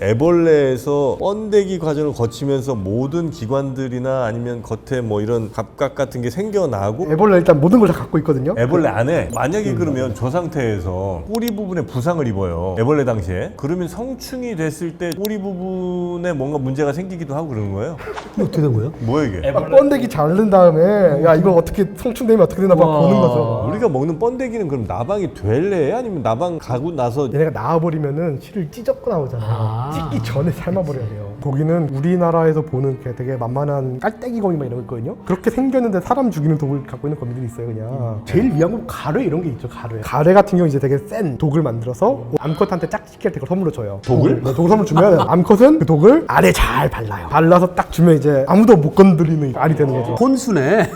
애벌레에서 번데기 과정을 거치면서 모든 기관들이나 아니면 겉에 뭐 이런 갑각 같은 게 생겨나고 애벌레 일단 모든 걸 다 갖고 있거든요. 애벌레 안에 만약에 그러면 저 상태에서 꼬리 부분에 부상을 입어요. 애벌레 당시에. 그러면 성충이 됐을 때 꼬리 부분에 뭔가 문제가 생기기도 하고 그러는 거예요. 이게 어떻게 된 거예요? 뭐야 이게? 번데기 자른 다음에 야 이거 어떻게 성충되면 어떻게 되나 막 보는 거죠. 우리가 먹는 번데기는 그럼 나방이 될래? 아니면 나방 가고 나서 얘네가 나와버리면은 실을 찢었고 나오잖아요. 찢기 전에 삶아버려야 돼요. 거기는 우리나라에서 보는 되게 만만한 깔때기 거미 막 이런 거 있거든요. 그렇게 생겼는데 사람 죽이는 독을 갖고 있는 거미들이 있어요. 그냥 제일 위한 건 가래 이런 게 있죠. 가래 같은 경우 이제 되게 센 독을 만들어서 암컷한테 짝짓기 할 때 그걸 선물로 줘요. 독을? 네, 독을 선물 주면 암컷은 그 독을 알에 잘 발라요. 발라서 딱 주면 이제 아무도 못 건드리는 알이 되는 거죠. 혼수네.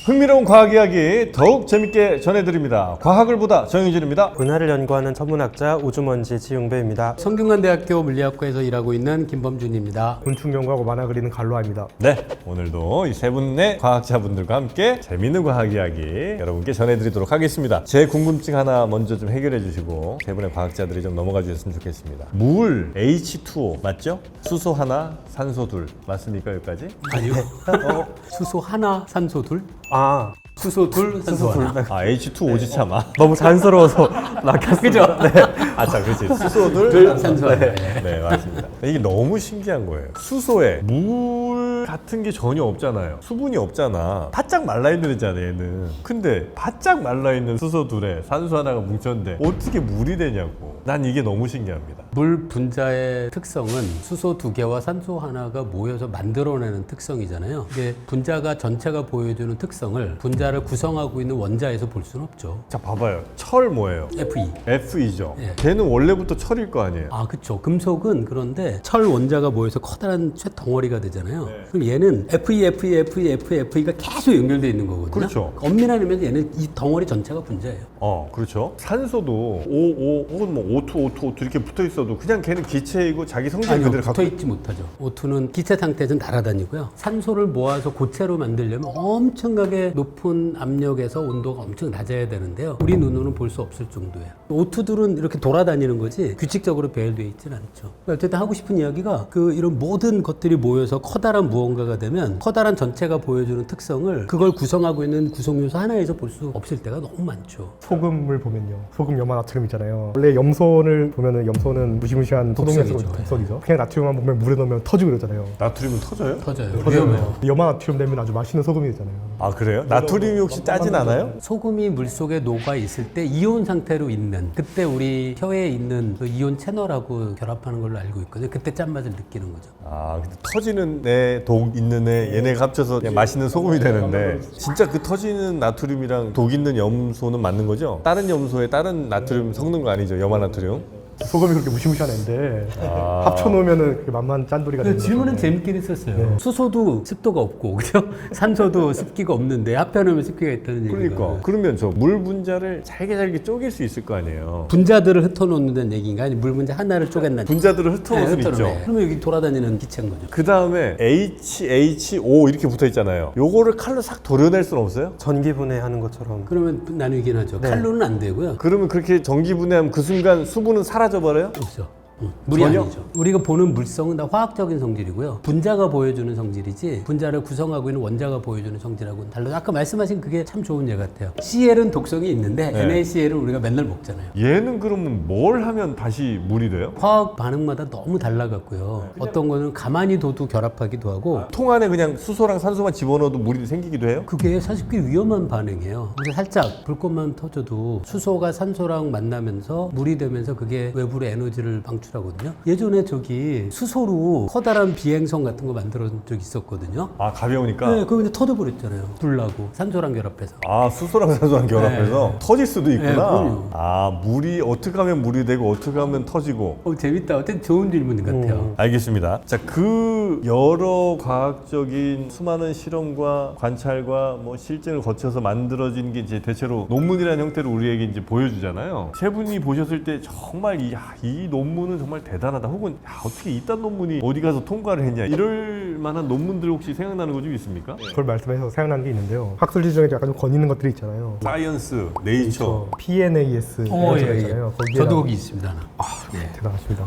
흥미로운 과학 이야기 더욱 재밌게 전해드립니다. 과학을 보다 정영진입니다. 은하를 연구하는 천문학자 우주먼지 지용배입니다. 성균관대학교 물리학과에서 일하고 있는 김범준입니다. 곤충 연구하고 만화 그리는 갈로아입니다. 네, 오늘도 이 세 분의 과학자분들과 함께 재밌는 과학 이야기 여러분께 전해드리도록 하겠습니다. 제 궁금증 하나 먼저 좀 해결해 주시고 세 분의 과학자들이 좀 넘어가 주셨으면 좋겠습니다. 물 H2O 맞죠? 수소 하나, 산소 둘 맞습니까 여기까지? 아니요. 수소 하나, 산소 둘? 아, 수소 둘, 산소 하나. 아 H2O지 참. 아, 너무 자연스러워서 막혔어요. 그죠? 자 그렇지. 수소 둘, 둘, 산소 하나. 네 맞습니다. 이게 너무 신기한 거예요. 수소에 물 같은 게 전혀 없잖아요. 수분이 없잖아. 바짝 말라있는 애잖아 얘는. 근데 바짝 말라있는 수소 둘에 산소 하나가 뭉쳤는데 어떻게 물이 되냐고. 난 이게 너무 신기합니다. 물 분자의 특성은 수소 2개와 산소 하나가 모여서 만들어내는 특성이잖아요. 이게 분자가 전체가 보여주는 특성을 분자를 구성하고 있는 원자에서 볼 수는 없죠. 자 봐봐요. 철 뭐예요? Fe. Fe죠. 예. 걔는 원래부터 철일 거 아니에요. 아, 그쵸. 금속은 그런데 철 원자가 모여서 커다란 쇳덩어리가 되잖아요. 네. 그럼 얘는 Fe가 계속 연결되어 있는 거거든요. 그렇죠. 엄밀한 의미에서 얘는 이 덩어리 전체가 분자예요. 그렇죠. 산소도 O 혹은 뭐 O2 이렇게 붙어 있어도 그냥 걔는 기체이고 자기 성질 아니요, 그대로 붙어 있지 못하죠. O2는 기체 상태에서 날아다니고요. 산소를 모아서 고체로 만들려면 엄청나게 높은 압력에서 온도가 엄청 낮아야 되는데요. 우리 눈으로는 볼 수 없을 정도예요. O2들은 이렇게 돌아다니는 거지 규칙적으로 배열되어 있지는 않죠. 어쨌든 하고 싶은 이야기가 이런 모든 것들이 모여서 커다란 무언가가 되면 커다란 전체가 보여주는 특성을 그걸 구성하고 있는 구성요소 하나에서 볼 수 없을 때가 너무 많죠. 소금을 보면요. 소금 염화 나트륨 있잖아요. 원래 염소를 보면은 염소는 무시무시한 소독약이죠. 독성이죠. 독성이죠. 그냥 나트륨만 보면 물에 넣으면 터지고 그러잖아요. 나트륨은 터져요? 터져요. 위험해요. 염화 나트륨 되면 아주 맛있는 소금이 되잖아요. 아 그래요? 나트륨이 혹시 짜진 않아요? 소금이 물속에 녹아 있을 때 이온 상태로 있는 그때 우리 혀에 있는 그 이온 채널하고 결합하는 걸로 알고 있거든요. 그때 짠맛을 느끼는 거죠. 아 근데 터지는 애, 독 있는 애 얘네가 합쳐서 그냥 맛있는 소금이 되는데 진짜 그 터지는 나트륨이랑 독 있는 염소는 맞는 거죠? 다른 염소에 다른 나트륨 섞는 거 아니죠? 염화나트륨? 소금이 그렇게 무시무시한 애인데 합쳐놓으면은 그게 만만 짠돌이가 되는 거죠. 질문은 재밌긴 했었어요. 수소도 습도가 없고, 그죠? 산소도 습기가 없는데 합해놓으면 습기가 있다는 얘기가. 그러니까 그러면 저 물 분자를 잘게 쪼갤 수 있을 거 아니에요? 분자들을 흩어놓는다는 얘기인가? 아니 물 분자 하나를 쪼갠다는 분자들을 흩어놓을 수 있죠. 흩어놓네. 그러면 여기 돌아다니는 기체인 거죠. 그 다음에 HO 이렇게 붙어 있잖아요. 요거를 칼로 싹 도려낼 수는 없어요? 전기분해하는 것처럼. 그러면 나누긴 하죠. 칼로는 안 되고요. 그러면 그렇게 전기 분해하면 그 순간 수분은 사라져버려요? 없어. 물이 전혀? 아니죠. 우리가 보는 물성은 다 화학적인 성질이고요. 분자가 보여주는 성질이지 분자를 구성하고 있는 원자가 보여주는 성질하고는 달라요. 아까 말씀하신 그게 참 좋은 예 같아요. CL은 독성이 있는데 네. NaCl은 우리가 맨날 먹잖아요. 얘는 그러면 뭘 하면 다시 물이 돼요? 화학 반응마다 너무 달라갖고요. 어떤 거는 가만히 둬도 결합하기도 하고 통 안에 그냥 수소랑 산소만 집어넣어도 물이 생기기도 해요? 그게 사실 꽤 위험한 반응이에요. 근데 살짝 불꽃만 터져도 수소가 산소랑 만나면서 물이 되면서 그게 외부로 에너지를 방출하거든요. 예전에 저기 수소로 커다란 비행선 같은 거 만들어준 적 있었거든요. 아 가벼우니까? 네, 그거 근데 터져버렸잖아요. 불나고 산소랑 결합해서. 아 수소랑 산소랑 결합해서 터질 수도 있구나. 네, 그럼요. 아 물이 어떻게 하면 물이 되고 어떻게 하면 터지고. 재밌다. 어쨌든 좋은 질문 같아요. 알겠습니다. 자, 그 여러 과학적인 수많은 실험과 관찰과 뭐 실증을 거쳐서 만들어진 게 이제 대체로 논문이라는 형태로 우리에게 이제 보여주잖아요. 세 분이 보셨을 때 정말 이 논문은 정말 대단하다 혹은 야, 어떻게 이딴 논문이 어디 가서 통과를 했냐 이럴 만한 논문들 혹시 생각나는 거 좀 있습니까? 그걸 말씀해서 생각난 게 있는데요. 학술지 중에 약간 좀 권위있는 것들이 있잖아요. 사이언스, 네이처. PNAS 이런 거 있잖아요. 거기에 저도 나온- 거기 있습니다. 하나. 대단하십니다.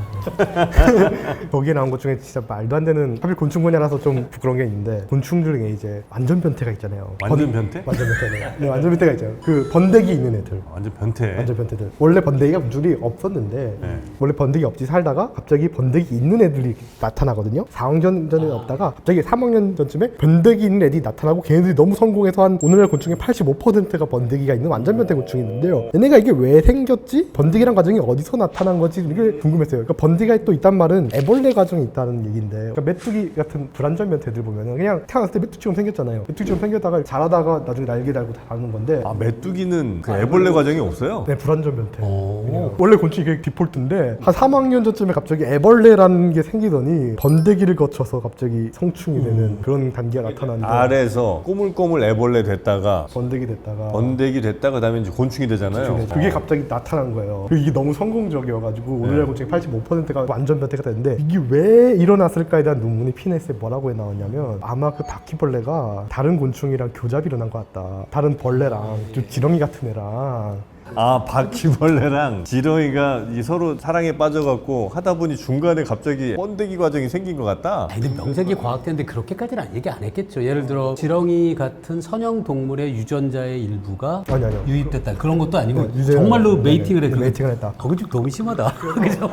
거기에 나온 것 중에 진짜 말도 안 되는 하필 곤충 분야라서 좀 부끄러운 게 있는데 곤충 중에 이제 완전 변태가 있잖아요. 완전 변태? 완전 변태네. 네, 완전 변태가 있잖아요. 그 번데기 있는 애들. 완전 변태. 완전 변태들. 원래 번데기가 물줄이 없었는데 네. 원래 번데기 없이 살다가 갑자기 번데기 있는 애들이 나타나거든요. 4학년 전에 없다가 갑자기 3학년 전쯤에 번데기 있는 애들이 나타나고 걔네들이 너무 성공해서 한 오늘날 곤충의 85%가 번데기가 있는 완전 변태 곤충이 있는데요. 얘네가 이게 왜 생겼지? 번데기란 과정이 어디서 나타난 거지? 이게 궁금했어요. 그러니까 번데기가 또 있단 말은 애벌레 과정이 있다는 얘기인데 그러니까 메뚜기 같은 불완전 변태들 보면은 그냥 태어났을 때 메뚜기처럼 생겼잖아요. 메뚜기처럼 생겼다가 자라다가 나중에 날개 달고 다는 건데 아 메뚜기는 그 애벌레 과정이 없어요? 네, 불완전 변태. 오. 그냥 원래 곤충이 그게 디폴트인데 한 3학년 전쯤에 갑자기 애벌레라는 게 생기더니 번데기를 거쳐서 갑자기 성충이 되는 그런 단계가 나타나는데 알에서 꼬물꼬물 애벌레 됐다가 번데기 됐다가 번데기 됐다가 그다음에 이제 곤충이 되잖아요. 그게 갑자기 나타난 거예요. 그리고 이게 너무 성공적이어가지고 오늘날 곤충의 85%가 완전 변태가 됐는데 이게 왜 일어났을까에 대한 논문이 피네스에 뭐라고 나왔냐면 아마 그 바퀴벌레가 다른 곤충이랑 교잡이 일어난 것 같다. 다른 벌레랑 좀 지렁이 같은 애랑 아 바퀴벌레랑 지렁이가 이 서로 사랑에 빠져갖고 하다 보니 중간에 갑자기 번데기 과정이 생긴 것 같다. 아니, 근데 명색이 과학자인데 그렇게까지는 얘기 안 했겠죠. 예를 들어 지렁이 같은 선형 동물의 유전자의 일부가 아니요. 유입됐다 그런 것도 아니고 유전자- 정말로 네, 메이팅을 네, 했고 메이팅을 했다. 그거 좀 너무 심하다. 그죠?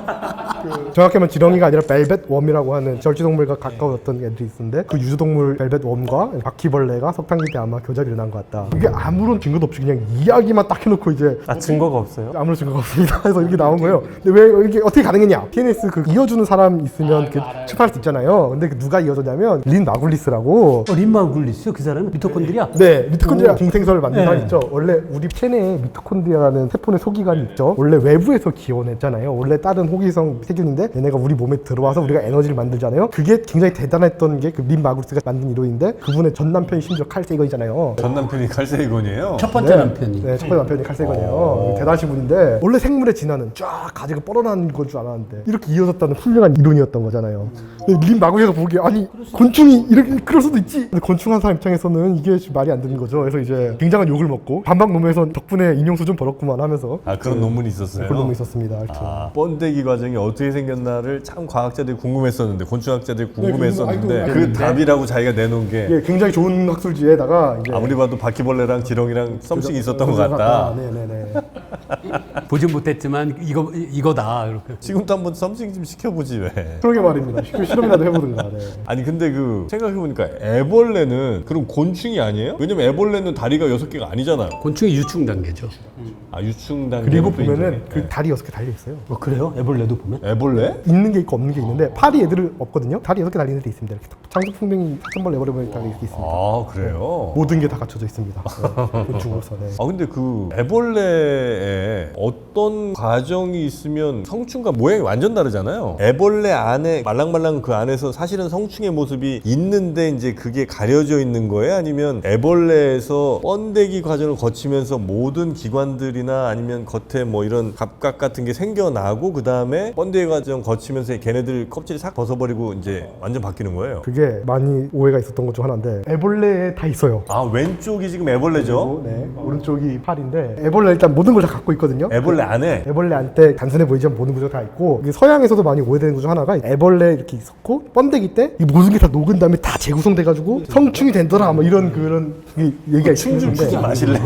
정확하면 지렁이가 아니라 벨벳 웜이라고 하는 절지동물과 가까웠던 애들이 있었는데 그 유주동물 벨벳 웜과 바퀴벌레가 석탄기 때 아마 교잡이 일어난 것 같다. 이게 아무런 증거도 없이 그냥 이야기만 딱 해놓고 이제 아 증거가 없어요? 아무런 증거가 없습니다. 그래서 이렇게 나온 거예요. 근데 왜 이게 어떻게 가능했냐? TNS 그 이어주는 사람 있으면 그 출판할 수 있잖아요. 근데 그 누가 이어줬냐면 린 마굴리스라고. 린마굴리스 그 사람은 미토콘드리아. 네, 미토콘드리아 공생설을 만든 네. 사람 있죠. 원래 우리 체내에 미토콘드리아라는 세포의 소기관이 있죠. 원래 외부에서 기원했잖아요. 원래 다른 호기성 세균인데 얘네가 우리 몸에 들어와서 우리가 에너지를 만들잖아요. 그게 굉장히 대단했던 게 그 린 마굴리스가 만든 이론인데 그분의 전 남편이 심지어 칼세이건이잖아요. 전 남편이 칼세이건이에요. 첫 번째 남편이. 네, 첫 번째 남편이 칼세이건이에요. 대단하신 분인데 원래 생물의 진화는 쫙 가지가 뻗어나는 건 줄 알았는데 이렇게 이어졌다는 훌륭한 이론이었던 거잖아요. 근데 린 마굴리스가 보기에 아니 곤충이 이렇게 그럴 수도 있지. 근데 곤충 한 사람 입장에서는 이게 말이 안 되는 거죠. 그래서 이제 굉장한 욕을 먹고 반박 논문에서 덕분에 인용수 좀 벌었구만 하면서 아 그런 논문이 있었어요. 그런 논문이 있었습니다. 이렇게. 아, 번데기 과정이 어떻게 생겼나를 참 과학자들이 궁금했었는데 곤충학자들이 궁금했었는데 아이고, 그 답이라고 자기가 내놓은 게 이게 굉장히 좋은 학술지에다가 이제 아무리 봐도 바퀴벌레랑 지렁이랑 썸씽이 있었던 것 같다. 네네네. 보진 못했지만 이거다. 이렇게. 지금도 한번 썸씽 좀 시켜보지 왜. 그러게 말입니다. 실험이라도 해보든가. 네. 아니 근데 그 생각해보니까 애벌레는 그럼 곤충이 아니에요? 왜냐면 애벌레는 다리가 6개가 아니잖아요. 곤충의 유충 단계죠. 아 유충 단계. 그리고 보면은 그 다리 6개 달려 있어요. 그래요? 애벌레도 보면? 애벌레? 있는 게 있고 없는 게 있는데 팔이 애들은 없거든요. 다리 6개 달리는 데 있습니다. 이렇게 장수풍뎅이 사천벌 내버려보면 다리 이렇게 있습니다. 아 그래요? 모든 게 다 갖춰져 있습니다. 네. 곤충으로서. 네. 아 근데 그 애벌레에 어떤 과정이 있으면 성충과 모양이 완전 다르잖아요. 애벌레 안에 말랑말랑 그 안에서 사실은 성충의 모습이 있는데 이제 그게 가려져 있는 거예요? 아니면 애벌레에서 번데기 과정을 거치면서 모든 기관들이나 아니면 겉에 뭐 이런 갑각 같은 게 생겨나고 그 다음에 번데기 과정 거치면서 걔네들 껍질이 싹 벗어버리고 이제 완전 바뀌는 거예요? 그게 많이 오해가 있었던 것 중 하나인데 애벌레에 다 있어요. 아 왼쪽이 지금 애벌레죠? 네. 오른쪽이 팔인데 애벌레 일단 모든 걸 다 갖고 있거든요. 애벌레 안에 애벌레 안때 단순해 보이지만 모든 구조가 다 있고 이게 서양에서도 많이 오해되는 구조 하나가 애벌레 이렇게 있었고 번데기 때 이 모든 게 다 녹은 다음에 다 재구성돼가지고 성충이 된더라 뭐 이런 그런 얘기가 충좀 푸지 있는데 마실래요?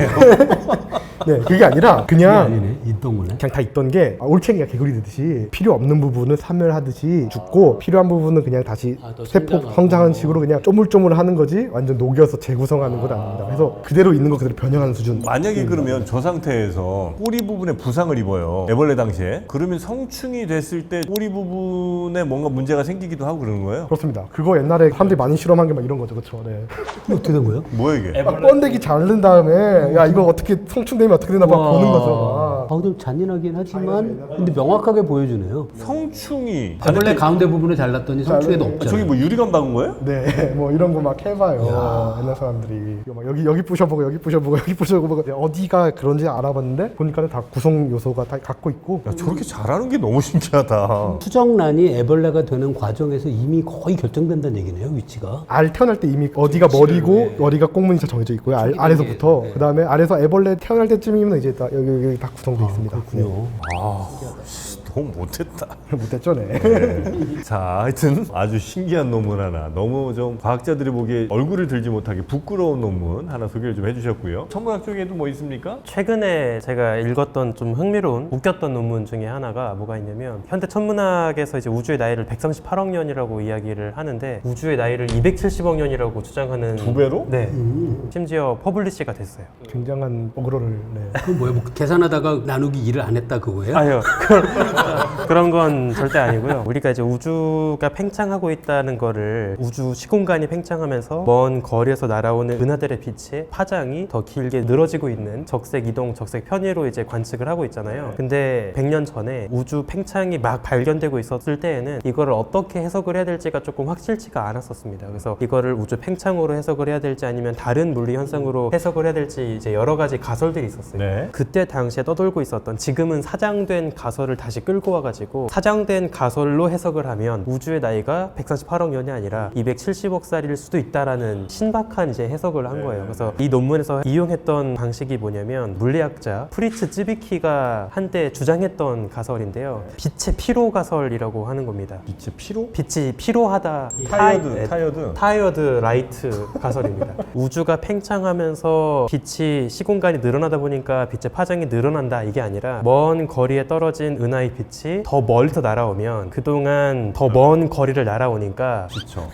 네 그게 아니라 그냥 아니네. 이 동물은. 그냥 다 있던 게 올챙이가 개구리 되듯이 필요 없는 부분은 사멸하듯이 죽고 필요한 부분은 그냥 다시 또 세포 성장하고. 성장하는 식으로 그냥 쪼물쪼물 하는 거지 완전 녹여서 재구성하는 건 아닙니다. 그래서 그대로 있는 거 그대로 변형하는 수준. 만약에 그러면 저 상태에서 꼬리 부분에 부상을 입어요. 애벌레 당시에. 그러면 성충이 됐을 때 꼬리 부분에 뭔가 문제가 생기기도 하고 그러는 거예요? 그렇습니다. 그거 옛날에 사람들이 많이 실험한 게 막 이런 거죠, 그렇죠? 네. 이게 어떻게 된 거예요? 뭐야 이게? 막 번데기 자른 다음에 야 이거 어떻게 성충되면 어떻게 되나 막 우와. 보는 거죠. 막. 좀 잔인하긴 하지만 근데 명확하게 보여주네요. 성충이 애벌레 가운데 부분을 잘랐더니 성충에도 없잖아요. 저기 뭐 유리관 박은 거예요? 네, 뭐 이런 거 막 해봐요. 옛날 사람들이 이거 막 여기 부셔보고 여기 부셔보고 여기 부셔보고 어디가 그런지 알아봤는데 보니까 다 구성 요소가 다 갖고 있고. 야, 저렇게 잘하는 게 너무 신기하다. 수정란이 애벌레가 되는 과정에서 이미 거의 결정된다는 얘기네요, 위치가. 알 태어날 때 이미 어디가 머리고 어디가 꽁무니 다 정해져 있고요. 아래서부터 네. 그다음에 아래서 애벌레 태어날 때쯤이면 이제 다 여기 다 구성되어 있습니다. 그렇군요. 아, 너무 못했다. 못했죠, 네. 자, 하여튼 아주 신기한 논문 하나, 너무 좀 과학자들이 보기에 얼굴을 들지 못하게 부끄러운 논문 하나 소개를 좀 해주셨고요. 천문학 쪽에도 뭐 있습니까? 최근에 제가 읽었던 좀 흥미로운 웃겼던 논문 중에 하나가 뭐가 있냐면 현대 천문학에서 이제 우주의 나이를 138억 년이라고 이야기를 하는데 우주의 나이를 270억 년이라고 주장하는 2배로? 네. 심지어 퍼블리시가 됐어요. 굉장한 어그로를. 네. 그 뭐야, 뭐 계산하다가 나누기 2를 안 했다 그거예요? 아니요. 그런 건 절대 아니고요. 우리가 이제 우주가 팽창하고 있다는 거를 우주 시공간이 팽창하면서 먼 거리에서 날아오는 은하들의 빛의 파장이 더 길게 늘어지고 있는 적색 이동, 적색 편의로 이제 관측을 하고 있잖아요. 근데 100년 전에 우주 팽창이 막 발견되고 있었을 때에는 이거를 어떻게 해석을 해야 될지가 조금 확실치가 않았었습니다. 그래서 이거를 우주 팽창으로 해석을 해야 될지 아니면 다른 물리 현상으로 해석을 해야 될지 이제 여러 가지 가설들이 있었어요. 네. 그때 당시에 떠돌고 있었던 지금은 사장된 가설을 다시 끌고 와가지고 사장된 가설로 해석을 하면 우주의 나이가 148억 년이 아니라 270억 살일 수도 있다라는 신박한 이제 해석을 한 거예요. 그래서 이 논문에서 이용했던 방식이 뭐냐면 물리학자 프리츠 찌비키가 한때 주장했던 가설인데요. 빛의 피로 가설이라고 하는 겁니다. 빛의 피로? 빛이 피로하다. 타이어드 라이트 가설입니다. 우주가 팽창하면서 빛이 시공간이 늘어나다 보니까 빛의 파장이 늘어난다 이게 아니라 먼 거리에 떨어진 은하의 빛이 더 멀리서 날아오면 그동안 더 먼 거리를 날아오니까 그렇죠.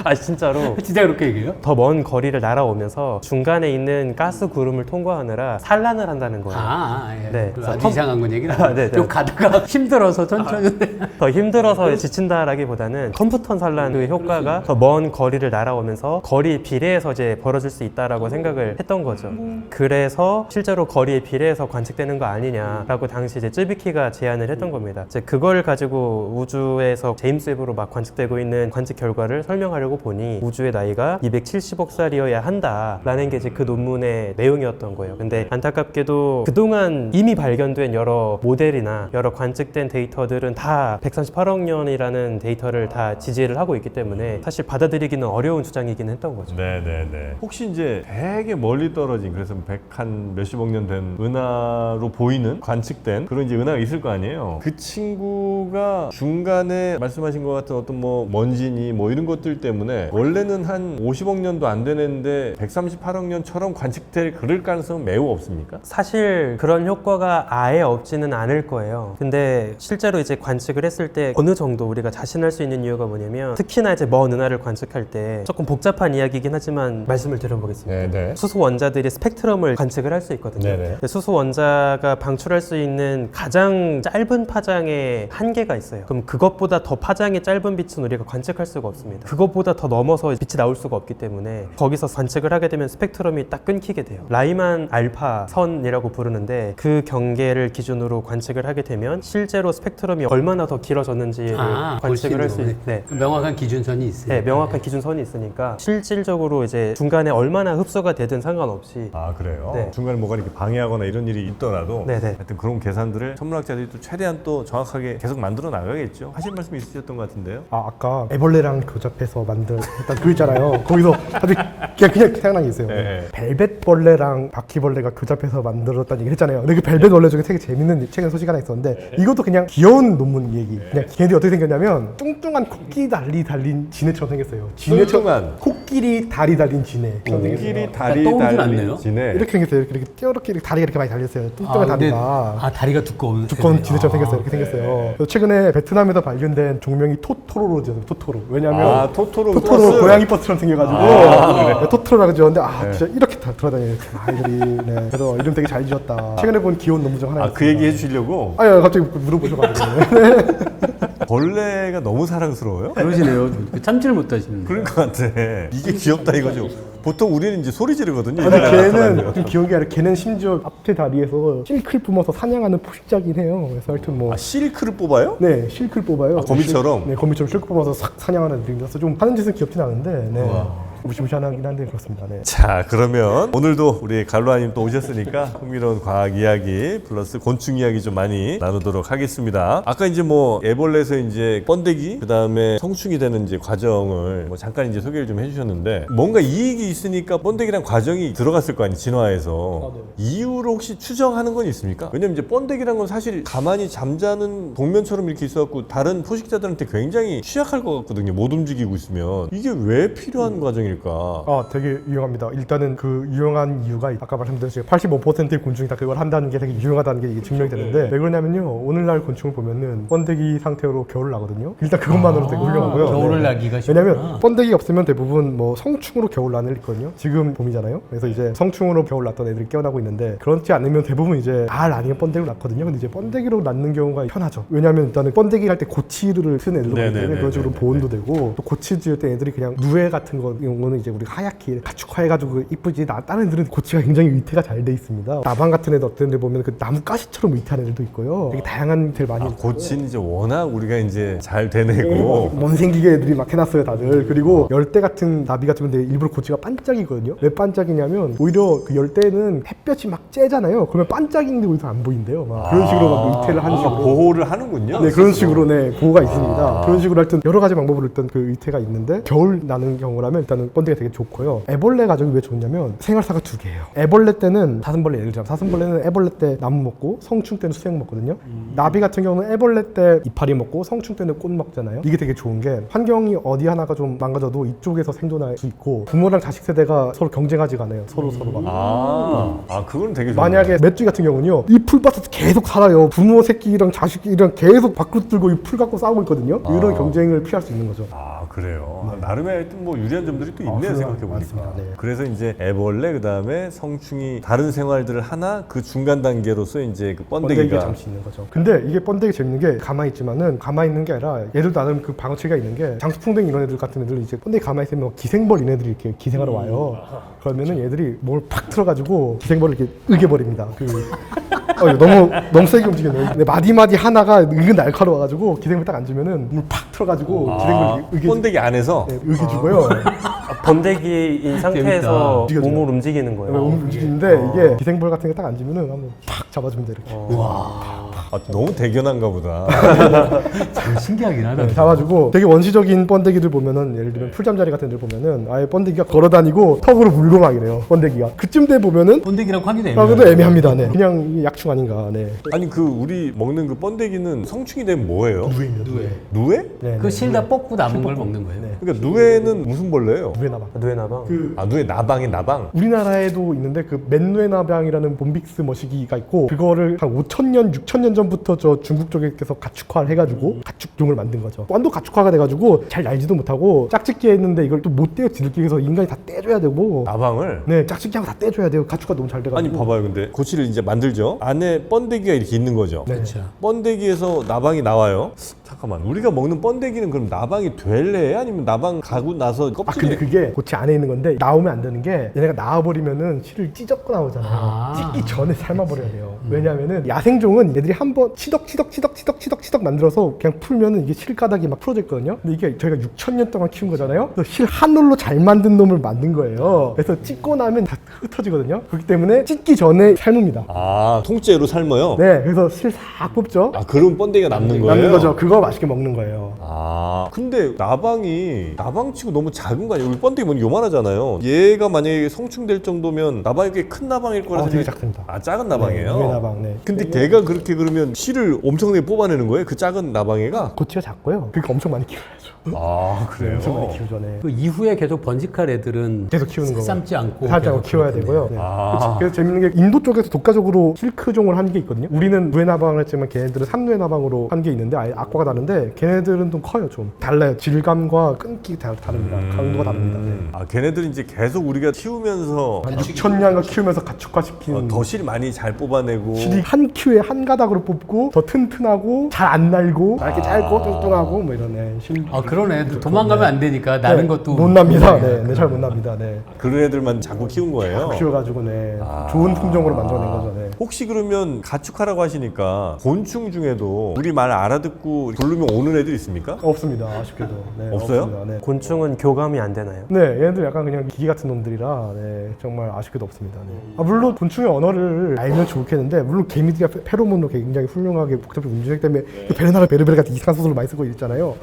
아 진짜로 진짜 그렇게 얘기해요? 더 먼 거리를 날아오면서 중간에 있는 가스 구름을 통과하느라 산란을 한다는 거예요. 예. 네. 그 아주 이상한 건 얘기는 아, 네, 네. 좀 가다가 힘들어서 천천히 더 힘들어서 지친다라기보다는 컴퓨터 산란 그 효과가 더 먼 거리를 날아오면서 거리에 비례해서 이제 벌어질 수 있다라고 생각을 했던 거죠. 그래서 실제로 거리에 비례해서 관측되는 거 아니냐라고 당시 이제 쯔비키가 제안을 했던 겁니다. 이제 그걸 가지고 우주에서 제임스 웹으로 막 관측되고 있는 관측 결과를 설명하려고 보니 우주의 나이가 270억 살이어야 한다라는 게 이제 그 논문의 내용이었던 거예요. 근데 안타깝게도 그동안 이미 발견된 여러 모델이나 여러 관측된 데이터들은 다 138억 년이라는 데이터를 다 지지를 하고 있기 때문에 사실 받아들이기는 어려운 주장이긴 했던 거죠. 네네네. 혹시 이제 되게 멀리 떨어진, 그래서 100한 몇십억 년 된 은하로 보이는 관측된 그런 이제 은하가 있을 거 아니에요. 그 친구가 중간에 말씀하신 것 같은 어떤 뭐 먼지니 뭐 이런 것들 때문에 원래는 한 50억 년도 안 되는데 138억 년처럼 관측될 그럴 가능성은 매우 없습니까? 사실 그런 효과가 아예 없지는 않을 거예요. 근데 실제로 이제 관측을 했을 때 어느 정도 우리가 자신할 수 있는 이유가 뭐냐면 특히나 이제 먼 은하를 관측할 때 조금 복잡한 이야기이긴 하지만 말씀을 드려보겠습니다. 네네. 수소 원자들이 스펙트럼을 관측을 할 수 있거든요. 네네. 근데 수소 원자가 방출할 수 있는 가장 짧은 파장의 한계가 있어요. 그럼 그것보다 더 파장이 짧은 빛은 우리가 관측할 수가 없습니다. 그것보다 더 넘어서 빛이 나올 수가 없기 때문에 거기서 관측을 하게 되면 스펙트럼이 딱 끊기게 돼요. 라이만 알파 선이라고 부르는데 그 경계를 기준으로 관측을 하게 되면 실제로 스펙트럼이 얼마나 더 길어졌는지를 관측을 할 수 있는 명확한 기준선이 있어요. 네, 명확한 기준선이 있으니까 실질적으로 이제 중간에 얼마나 흡수가 되든 상관없이 아, 그래요? 네. 중간에 뭐가 이렇게 방해하거나 이런 일이 있더라도 네네. 하여튼 그런 계산들을 천문학자들이 또 최대한 또 정확하게 계속 만들어 나가겠죠. 하실 말씀 있으셨던 것 같은데요? 아까 애벌레랑 교잡해서 만들었던 그 있잖아요. 거기서 아주 그냥 생각난 게 있어요. 네. 벨벳벌레랑 바퀴벌레가 교잡해서 만들었다는 얘기를 했잖아요. 근데 그 벨벳벌레 중에 되게 재밌는 최근 소식 하나 있었는데 이것도 그냥 귀여운 논문 얘기. 그냥 걔네들이 어떻게 생겼냐면 뚱뚱한 코끼리 다리 달린 지네처럼 생겼어요. 뚱뚱한 코끼리 다리 달린 지네처럼 생겼어요. 코끼리 다리 떠오르진 않네요. 달린 지네. 이렇게 생겼어요. 이렇게 다리가 이렇게 많이 달렸어요. 뚱뚱한 다리가. 다리가 두꺼운 지네처럼 생겼어요. 이렇게 생겼어요. 그래서 최근에 베트남에서 발견된 종명이 토토로로죠. 토토로. 왜냐면 토토로 고양이 버스처럼 생겨가지고 네, 토토로라고 지었는데 진짜 이렇게 다 돌아다녀요. 아이들이. 네. 그래서 이름 되게 잘 지었다. 최근에 본 귀여운 논문 중 하나였어요. 그 얘기 해주시려고? 아니 갑자기 물어보셔가지고. 벌레가 너무 사랑스러워요? 그러시네요. 참지를 못하시는데. 그럴 것 같아. 이게 귀엽다 이거죠. 보통 우리는 이제 소리 지르거든요. 근데 이래가 걔는 나타나면. 좀 기억이 안 나. 걔는 심지어 앞에 다리에서 실크를 뿜어서 사냥하는 포식자긴 해요. 그래서 하여튼 뭐 아, 실크를 뽑아요? 네, 실크를 뽑아요. 아, 거미처럼? 네, 거미처럼 실크 뽑아서 싹 사냥하는 애들이라서 좀 하는 짓은 귀엽진 않은데, 네. 무시무시하긴 한데 그렇습니다. 네. 자, 그러면 오늘도 우리 갈로아님 또 오셨으니까 흥미로운 과학 이야기 플러스 곤충 이야기 좀 많이 나누도록 하겠습니다. 아까 이제 뭐 애벌레에서 이제 번데기, 그 다음에 성충이 되는 이제 과정을 뭐 잠깐 이제 소개를 좀 해주셨는데 뭔가 이익이 있으니까 번데기란 과정이 들어갔을 거 아니에요, 진화에서. 이유로 혹시 추정하는 건 있습니까? 왜냐면 이제 번데기란 건 사실 가만히 잠자는 동면처럼 이렇게 있어갖고 다른 포식자들한테 굉장히 취약할 것 같거든요. 못 움직이고 있으면. 이게 왜 필요한 과정일까? 되게 유용합니다. 일단은 그 유용한 이유가 아까 말씀드렸듯이 85%의 곤충이 다 그걸 한다는 게 되게 유용하다는 게 이게 증명이 되는데 왜 그러냐면요. 오늘날 곤충을 보면은 번데기 상태로 겨울 나거든요. 일단 그것만으로 되게 훌륭하고요. 겨울을 네. 나기가 쉽구나. 왜냐면 번데기 없으면 대부분 뭐 성충으로 겨울 나는 애들 있거든요. 지금 봄이잖아요. 그래서 이제 성충으로 겨울 났던 애들이 깨어나고 있는데 그렇지 않으면 대부분 이제 알 아니면 번데기로 낳거든요. 근데 이제 번데기로 낳는 경우가 편하죠. 왜냐면 일단은 번데기 할 때 고치를 쓰는 애들도 많기 때문에 그런 식으로 보온도 되고 또 고치 지을 때 애들이 그냥 누에 같은 거는 이제 우리가 하얗게 가축화해가지고 이쁘지. 다른 애들은 고치가 굉장히 위태가 잘 돼 있습니다. 나방 같은 애들 어떤 애들 보면 그 나무 가시처럼 위태한 애들도 있고요. 되게 다양한 애들 많이 있고요. 고치는 이제 워낙 우리가 이제 잘 되내고 못생기게 애들이 막 해놨어요 다들. 그리고 열대 같은 나비 같은 건데 일부러 고치가 반짝이거든요. 왜 반짝이냐면 오히려 그 열대는 햇볕이 막 쬐잖아요. 그러면 반짝이는데 오히려 안 보인대요. 막 그런 식으로 막 위태를 하는 식으로. 보호를 하는군요. 네, 그런 식으로 네 보호가 있습니다. 그런 식으로 하여튼 여러 가지 방법으로 일단 그 위태가 있는데 겨울 나는 경우라면 일단은 번데기가 되게 좋고요. 애벌레 가족이 왜 좋냐면 생활사가 두 개예요. 애벌레 때는 사슴벌레 예를 들자면 사슴벌레는 애벌레 때 나무 먹고 성충 때는 수액 먹거든요. 나비 같은 경우는 애벌레 때 이파리 먹고 성충 때는 꽃 먹잖아요. 이게 되게 좋은 게 환경이 어디 하나가 좀 망가져도 이쪽에서 생존할 수 있고 부모랑 자식 세대가 서로 경쟁하지가 않아요. 서로가. 그건 되게 좋네. 만약에 메뚜기 같은 경우는요 이 풀밭에서 계속 살아요. 부모 새끼랑 자식이랑 계속 밖으로 들고 이 풀 갖고 싸우고 있거든요. 이런 경쟁을 피할 수 있는 거죠. 그래요. 나름의 하여튼 뭐 유리한 점들이 또 있네요. 생각해보니까. 맞습니다. 네. 그래서 이제 애벌레 그다음에 성충이 다른 생활들을 하나 그 중간 단계로서 이제 그 번데기가 잠시 있는 거죠. 근데 이게 번데기 재밌는 게 가만히 있지만은 가만히 있는 게 아니라 얘들 나름 그 방어체가 있는 게 장수풍뎅이 이런 애들 같은 애들 이제 번데기 가만히 있으면 기생벌 이런 애들이 이렇게 기생하러 와요. 그러면은 얘들이 뭘 팍 틀어가지고 기생벌을 이렇게 으개버립니다. 너무 세게 움직이네요. 근데 마디 하나가 은근 날카로워가지고 기생벌 딱 앉으면은 물 팍 틀어가지고 기생벌 으개 번데기 안에서 네, 으개주고요. 번데기인 상태에서 재밌다. 몸을 움직이는 거예요. 움직이는데 이게 기생벌 같은 게 딱 앉으면은 한번 팍 잡아주면 돼 이렇게. 너무 대견한가 보다. 참 신기하긴 하다. 네, 잡아주고 되게 원시적인 번데기들 보면은 예를 들면 풀잠자리 같은 데 보면은 아예 번데기가 걸어다니고 턱으로 물고 막 이래요. 번데기가 그쯤 돼 보면은 번데기랑 하기도 그래도 애매합니다. 네. 그냥 이게 약충 아닌가. 네. 아니 그 우리 먹는 그 번데기는 성충이 되면 뭐예요? 누에입니다. 누에. 누에? 네, 그 실 다 뽑고 남은 걸 먹는 거예요. 그러니까 누에는 무슨 벌레예요? 누에나방. 누에나방. 누에 나방이 나방? 우리나라에도 있는데 그 맨누에나방이라는 봄빅스 머시기가 있고 그거를 한 5,000년, 6,000년 전부터 저 중국 쪽에서 가축화를 해가지고 가축종을 만든 거죠. 완도 가축화가 돼가지고 잘 날지도 못하고 짝짓기 했는데 이걸 또 못 떼어 지들끼리 해서 인간이 다 떼줘야 되고 나방을? 네 짝짓기하고 다 떼줘야 돼요. 가축화 너무 잘 돼가지고. 아니 봐봐요. 근데 고치를 이제 만들죠. 안에 번데기가 이렇게 있는 거죠. 네. 그렇죠. 번데기에서 나방이 나와요. 잠깐만, 우리가 먹는 번데기는 그럼 나방이 될래? 아니면 나방 가고 나서 껍질이 근데 그게 고치 안에 있는 건데 나오면 안 되는 게 얘네가 나와버리면은 실을 찢었고 나오잖아요. 찢기 전에 삶아버려야 돼요. 왜냐면은 야생종은 얘들이 한번 치덕 만들어서 그냥 풀면은 이게 실가닥이 막 풀어져 있거든요. 근데 이게 저희가 6,000년 동안 키운 거잖아요. 그래서 실 한 롤로 잘 만든 놈을 만든 거예요. 그래서 찢고 나면 다 흩어지거든요. 그렇기 때문에 찢기 전에 삶습니다. 통째로 삶아요? 네, 그래서 실 싹 뽑죠. 그럼 번데기가 남는 거예요? 남는 거죠. 그거 맛있게 먹는 거예요. 근데 나방치고 너무 작은 거 아니에요? 우리 번데기 뭐 요만하잖아요. 얘가 만약에 성충될 정도면 나방이 꽤 큰 나방일 거라서 되게 작습니다. 작은 나방이에요? 네, 나방, 네. 근데 걔가 그렇게 그러면 실을 엄청나게 뽑아내는 거예요? 그 작은 나방애가? 고치가 작고요. 그러니까 엄청 많이 키워야죠. 그래요? 엄청 많이 키우죠. 네. 그 이후에 계속 번식할 애들은 계속 키우는 거고. 삶지 않고 살지 않고 계속 키워야 그렇겠네. 되고요. 네. 그래서 재밌는 게 인도 쪽에서 독자적으로 실크종을 한 게 있거든요. 우리는 누에나방을 했지만 걔네들은 산누에나방으로 한 게 있는데 아예 악과가 나는데 걔네들은 좀 커요. 좀 달라요. 질감과 끈기 다릅니다. 강도가 다릅니다. 네. 아, 걔네들은 이제 계속 우리가 키우면서 한 6,000량을 키우면서 가축화시키는 더 실 많이 잘 뽑아내고 실이 한 큐에 한 가닥으로 뽑고 더 튼튼하고 잘 안 날고 얇게 짧고 뚱뚱하고 뭐 이런 실. 아 그러네. 도망가면 안 되니까 나는 것도 못 납니다. 네, 잘 못 납니다. 네. 그런 애들만 자꾸 키운 거예요. 키워가지고 네 좋은 품종으로 만들어낸 거죠. 네. 혹시 그러면 가축하라고 하시니까 곤충 중에도 우리 말 알아듣고 부르면 오는 애들 있습니까? 없습니다. 아쉽게도. 네, 없어요? 없습니다. 네. 곤충은 교감이 안 되나요? 네, 얘네들 약간 그냥 기계 같은 놈들이라 네, 정말 아쉽게도 없습니다. 네. 물론 곤충의 언어를 알면 좋겠는데 물론 개미들이 페로몬으로 굉장히 훌륭하게 복잡하게 움직이기 때문에 베르나르 베르베르 같은 이상한 소설을 많이 쓰고 있잖아요.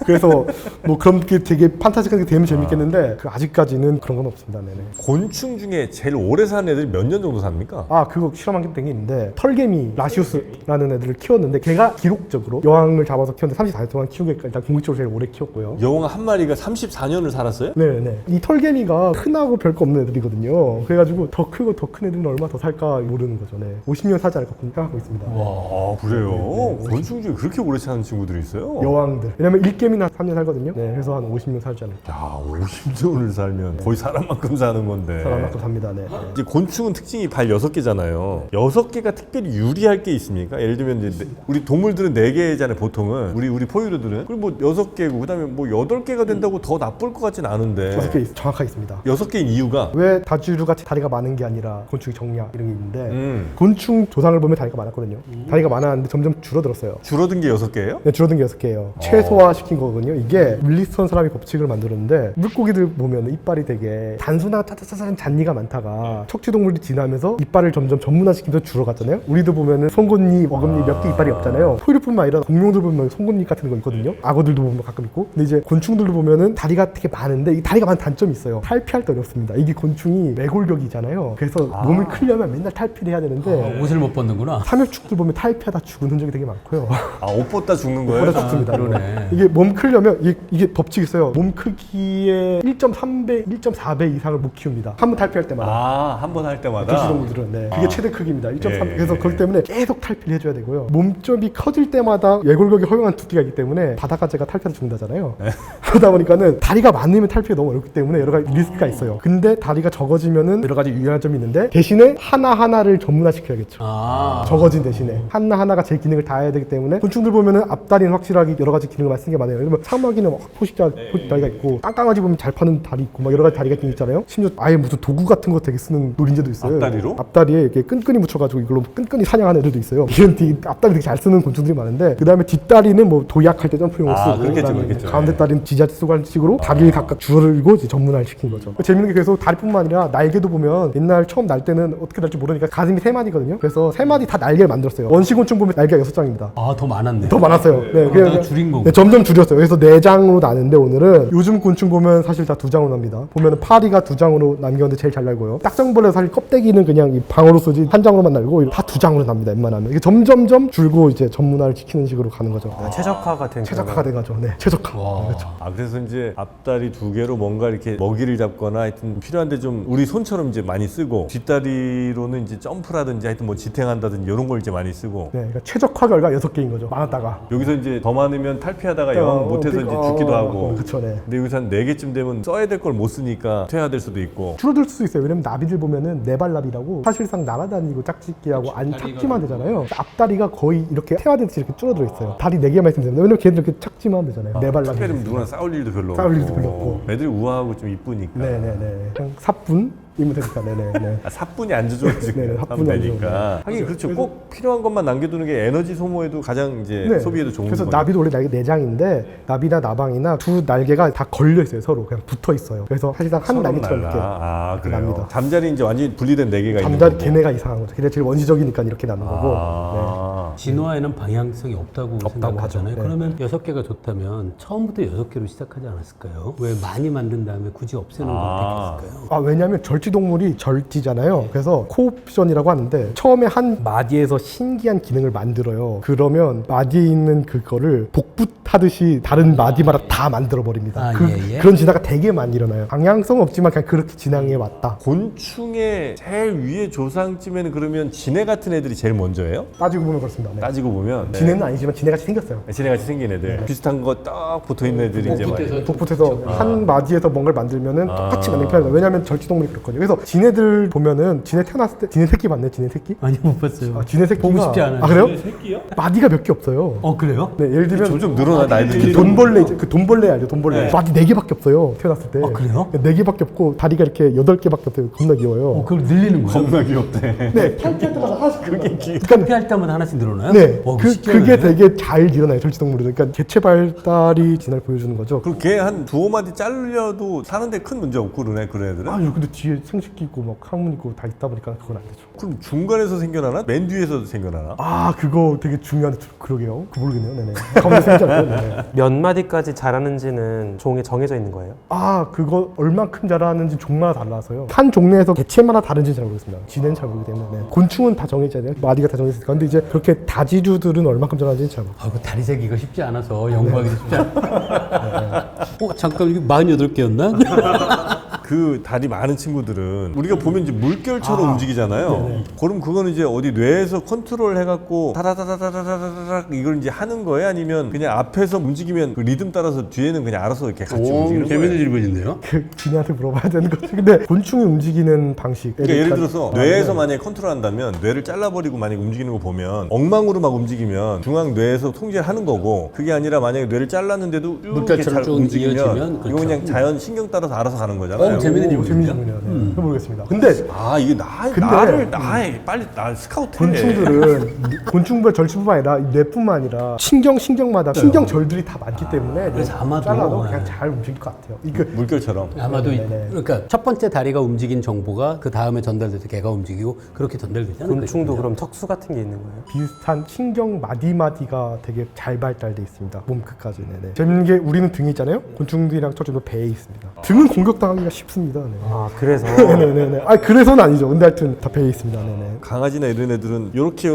그래서 뭐 그런 게 되게 판타지하게 되면 재밌겠는데 아직까지는 그런 건 없습니다. 네네. 곤충 중에 제일 오래 사는 애들이 몇 년 정도 삽니까? 아 그거 실험한 게 있는데 털개미 라시우스라는 애들을 키웠는데 걔가 기록적으로 여왕을 잡아서 키웠는데 34년 동안 키우기가 일단 궁극적으로 제일 오래 키웠고요. 여왕 한 마리가 34년을 살았어요? 네네. 이 털개미가 흔하고 별거 없는 애들이거든요. 그래가지고 더 크고 더 큰 애들은 얼마 더 살까 모르는 거죠. 네. 50년 살지 않을까 생각하고 있습니다. 아, 그래요? 곤충 중에 그렇게 오래 사는 친구들이 있어요? 여왕들. 왜냐면 일개미나 3년 살거든요. 네. 그래서 한 50년 살지 않을까. 야, 50년을 살면 거의 사람만큼 사는 건데. 사람만큼 삽니다. 네. 이제 곤충은 특징이 발 6개잖아요. 6개가 특별히 유리할 게 있습니까? 예를 들면 이제 우리 동물들은 4개잖아요, 보통은. 우리 포유류들은. 그리고 뭐 6개고 그다음에 뭐 8개가 된다고 더 나쁠 것 같진 않은데. 6개 정확하게 있습니다. 6개인 이유가 왜 다주류같이 다리가 많은 게 아니라 곤충 정략 이런 게 있는데 곤충 조상을 보면 다리가 많았거든요. 다리가 많았는데 점점 줄어들었어요. 줄어든 게 6개예요? 네, 줄어든 게 6개예요. 최소화시킨 거거든요. 이게 밀리스턴 사람이 법칙을 만들었는데 물고기들 보면 이빨이 되게 단순하고 따뜻한 잔니가 많다가 척추동물이 지나면서 이빨을 점점 전문화시키면서 줄어갔잖아요. 우리도 보면은 송곳니, 어금니 몇 개 이빨이 없잖아요. 포유류뿐만 아니라 공룡들 보면 송곳니 같은 거 있거든요. 악어들도 보면 가끔 있고. 근데 이제 곤충들도 보면은 다리가 되게 많은데 이 다리가 많은 단점이 있어요. 탈피할 때 어렵습니다. 이게 곤충이 매골격이잖아요. 그래서 몸을 크려면 맨날 탈피를 해야 되는데 옷을 못 벗는구나. 삼엽축들 보면 탈피하다 죽은 흔적이 되게 많고요. 아, 옷 벗다 죽는 거예요? 오래 죽습니다. 그러네. 이게 몸 크려면 이게 법칙이 있어요. 몸 크기의 1.3배, 1.4배 이상을 못 키웁니다. 한 번 탈피할 때마다. 아, 한 번 할 때마다? 도시동물들은 네. 그게 최대 크기입니다. 1.3. 예, 그래서 예. 그렇기 때문에 계속 탈피를 해줘야 되고요. 몸집이 커질 때마다 예골격이 허용한 두께가 있기 때문에 바다가재가 탈피해서 죽는다잖아요. 그러다 보니까는 다리가 많으면 탈피가 너무 어렵기 때문에 여러 가지 리스크가 있어요. 근데 다리가 적어지면은 여러 가지 유연한 점이 있는데 대신에 하나하나를 전문화시켜야겠죠. 아. 적어진 대신에 하나하나가 제 기능을 다 해야 되기 때문에 곤충들 보면은 앞다리는 확실하게 여러 가지 기능을 많이 쓰는 게 많아요. 예를 들면 사마귀는 포식자 다리가 있고 땅강아지 보면 잘 파는 다리 있고 막 여러 가지 다리가 있잖아요. 심지어 아예 무슨 도구 같은 거 되게 쓰는 노린재도 있어요. 앞다리로? 앞다리에 이렇게 끈끈이 묻혀가지고 이걸로 끈끈이 사냥하는 애들도 있어요. 이런 되게 앞다리 되게 잘 쓰는 곤충들이 많은데 그 다음에 뒷다리는 뭐 도약할 때 점프용으로 아, 쓰고 그렇겠죠, 그다음에 그렇겠죠. 가운데 다리는 지자체 쓰고 하는 식으로 다리를 각각 줄이고 이제 전문화를 시킨 거죠. 재밌는 게 그래서 다리뿐만 아니라 날개도 보면 옛날 처음 날 때는 어떻게 날지 모르니까 가슴이 3마디거든요. 그래서 3마디 다 날개를 만들었어요. 원시곤충 보면 날개가 6장입니다. 아, 더 많았네. 더 많았어요. 네, 그러다가 줄인 거고. 네, 점점 줄였어요. 그래서 4장으로 나는데 오늘은 요즘 곤충 보면 사실 다 2장으로 납니다. 보면은 파리가 2장으로 남겼는데 제일 잘 날고요. 딱정벌레 사실 껍데기는 그냥 이 방어로 쓰지 한 장으로만 날고 다 2장으로 납니다. 웬만하면 이게 점점점 줄고 이제 전문화를 시키는 식으로 가는 거죠. 최적화가 된 최적화가 돼가죠. 네, 최적화. 와. 그렇죠. 아, 그래서 이제 앞다리 2개로 뭔가 이렇게 먹이를 잡거나 하여튼 필요한데 좀 우리 손처럼 이제 많이 쓰고 뒷다리로는 이제 점프라든지 하여튼 뭐 지탱한다든지 이런 걸 이제 많이 쓰고 네, 그러니까 최적화 결과 6개인 거죠. 많았다가. 여기서 이제 더 많으면 탈피하다가 영 못해서 이제 죽기도 하고 그렇죠, 네. 근데 여기서 한 4개쯤 되면 써야 될 걸 못 쓰니까 퇴화될 수도 있고 줄어들 수도 있어요. 왜냐면 나비들 보면은 네발나비라고 사실상 날아다니고 짝짓기하고 안 착지만 되잖아요. 앞다리가 거의 이렇게 태화되듯이 이렇게 줄어들어 있어요. 다리 4개만 있으면 되는데 왜냐면 걔들 이렇게 착지만 하면 되잖아요. 네발나비. 특별히 누구랑 싸울 일도 별로 싸울 일도 없고. 별로 없고. 애들이 우아하고 좀 이쁘니까 네네네. 그냥 사뿐이면 되니까. 네네네. 아, 사뿐이 안 좋아지고 네, 하면 사뿐이 안 되니까 좋아지고. 하긴 그렇죠. 꼭 필요한 것만 남겨두는 게 에너지 소모에도 가장 이제 네. 소비에도 좋은 그래서 거니까. 나비도 원래 날개 4장인데 나비나 나방이나 두 날개가 다 걸려 있어요. 서로 그냥 붙어 있어요. 그래서 사실상 한 서로 날개처럼 날라. 이렇게 아, 그래요. 납니다. 잠자리 이제 완전히 분리된 4개가 있는 잠자리 거고. 걔네가 이상한 거죠. 걔네 제일 원시적이니까 이렇게 나는 거고. 네. 아. 진화에는 방향성이 없다고 생각하잖아요. 하죠. 네. 그러면 6개가 좋다면 처음부터 6개로 시작하지 않았을까요? 왜 많이 만든 다음에 굳이 없애는 걸 택했을까요? 아, 왜냐면 절지동물이 절지잖아요. 그래서 코옵션이라고 하는데 처음에 한 마디에서 신기한 기능을 만들어요. 그러면 마디에 있는 그거를 복붙하듯이 다른 마디마다 다 만들어 버립니다. 아, 그런 진화가 되게 많이 일어나요. 방향성 없지만 그냥 그렇게 진화해 왔다. 곤충의 제일 위에 조상쯤에는 그러면 지네 같은 애들이 제일 먼저예요? 따지고 보면 그렇습니다. 네. 따지고 보면 지네는 아니지만 지네같이 생겼어요. 지네같이 생긴 애들 비슷한 거 딱 붙어있는 애들이 이제 많이 독붙에서 한 마디에서 뭔가를 만들면은 똑같이 만든 편이에요. 왜냐면 절지동물이 그렇거든요. 그래서 지네들 보면은 지네 태어났을 때 지네 새끼 맞네, 지네 새끼? 아니 못 봤어요. 지네 새끼가 보고 싶지 않아요. 아 그래요? 마디가 몇 개 없어요. 그래요? 네, 예를 들면 점점 늘어나 나이들이 돈벌레 그 돈벌레 알죠? 돈벌레. 마디 4개밖에 없어요. 태어났을 때. 그래요? 4개밖에 없고 다리가 이렇게 8개밖에 없어요. 겁나 귀여워요. 그걸 늘리는 거예요? 겁나 귀엽대. 네, 탈피할 때마다 하나씩 그게 탈피할 때마다 하나씩 늘어나요? 네, 신기하네. 그게 되게 잘 일어나요. 절지동물은. 그러니까 개체 발달이 진화를 보여주는 거죠. 그리고 걔 한 두어 마디 잘려도 사는데 큰 문제 없고 그러네 그런 애들은. 아유, 근데 뒤에 생식기 있고 막 항문 있고 다 있다 보니까 그건 안 되죠. 그럼 중간에서 생겨나나? 맨 뒤에서 생겨나나? 아, 그거 되게 중요한데 그러게요. 그 모르겠네요. 네네. 가운데 생겼어요. 네네. 몇 마디까지 자라는지는 종에 정해져 있는 거예요? 아, 그거 얼만큼 자라는지 종마다 달라서요. 한 종내에서 개체마다 다른지는 잘 모르겠습니다. 지네는 잘 모르기 때문에. 네. 곤충은 다 정해져야 돼요. 마디가 다 정해졌으니까. 근데 이제 그렇게 다지류들은 얼만큼 자라는지는 잘 모르겠어요. 그 다리 세기가 쉽지 않아서 연구하기 쉽지 않아. 잠깐 이게 48개였나? 그 다리 많은 친구들은 우리가 보면 이제 물결처럼 움직이잖아요. 그럼 그거는 이제 어디 뇌에서 컨트롤 해갖고 타다다다다다다닥 이걸 이제 하는 거예요? 아니면 그냥 앞에서 움직이면 그 리듬 따라서 뒤에는 그냥 알아서 이렇게 같이 움직이는 재밌는 거예요? 질문인데요. 그 지네한테 물어봐야 되는 거지. 근데 곤충이 움직이는 방식. 그러니까 예를 들어서 뇌에서 만약에 컨트롤한다면 뇌를 잘라버리고 만약에 움직이는 거 보면 엉망으로 막 움직이면 중앙 뇌에서 통제를 하는 거고 그게 아니라 만약에 뇌를 잘랐는데도 쭉 이렇게 잘 쭉 움직이면 이어지면 이거 그렇죠. 그냥 자연 신경 따라서 알아서 가는 거잖아요. 재밌는 오, 재밌는 질문이네요. 네. 그거 모르겠습니다. 근데 아 이게 빨리 나 스카우트 해. 곤충들은 곤충별 절치뿐만 아니라 뇌뿐만 아니라 신경마다 신경절들이 다 많기 때문에 그래서 아마도 잘라도 그냥 잘 움직일 것 같아요. 이거 물결처럼. 아마도 네네. 그러니까 첫 번째 다리가 움직인 정보가 그 다음에 전달돼서 걔가 움직이고 그렇게 전달되잖아요. 곤충도 그럼 턱수 같은 게 있는 거예요? 비슷한 신경 마디마디가 되게 잘 발달돼 있습니다. 몸 끝까지. 네네. 재밌는 게 우리는 등이 있잖아요. 곤충들이랑 철저도 배에 있습니다. 등은 공격당하기가 쉽습니다. 네. 아 그래서 네네네. 아 그래서는 아니죠. 근데 하여튼 다 배에 있습니다. 네네. 강아지나 이런 애들은 이렇게